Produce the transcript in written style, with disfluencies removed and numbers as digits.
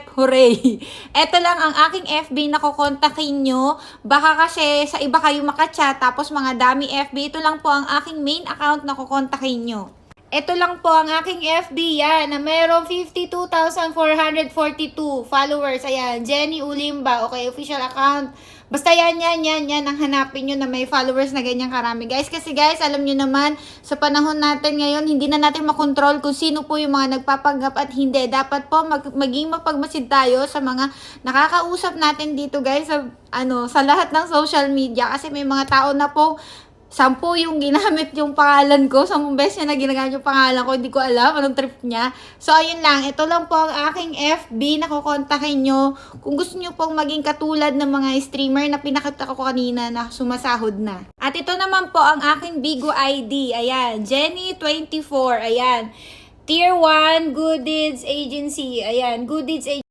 Hooray! Eto lang ang aking FB na kukontakin nyo. Baka kasi sa iba kayo makachat tapos mga dami FB. Ito lang po ang aking main account na kukontakin nyo. Ito lang po ang aking FB yan na mayroong 52,442 followers. Ayan, Jenny Ulimba. Okay, official account. Basta yan ang hanapin nyo na may followers na ganyan karami. Guys, kasi guys, alam nyo naman, sa panahon natin ngayon, hindi na natin makontrol kung sino po yung mga nagpapanggap at hindi. Dapat po maging mapagmasid tayo sa mga nakakausap natin dito guys, sa lahat ng social media. Kasi may mga tao na po 10 yung ginamit yung pangalan ko. 10 beses niya na ginagamit yung pangalan ko. Hindi ko alam anong trip niya. So, ayun lang. Ito lang po ang aking FB na kukontakin nyo. Kung gusto nyo pong maging katulad ng mga streamer na pinakita ko kanina na sumasahod na. At ito naman po ang aking Bigo ID. Ayan. Jenny24. Ayan. Tier 1 Good Deeds Agency. Ayan. Good Deeds Agency.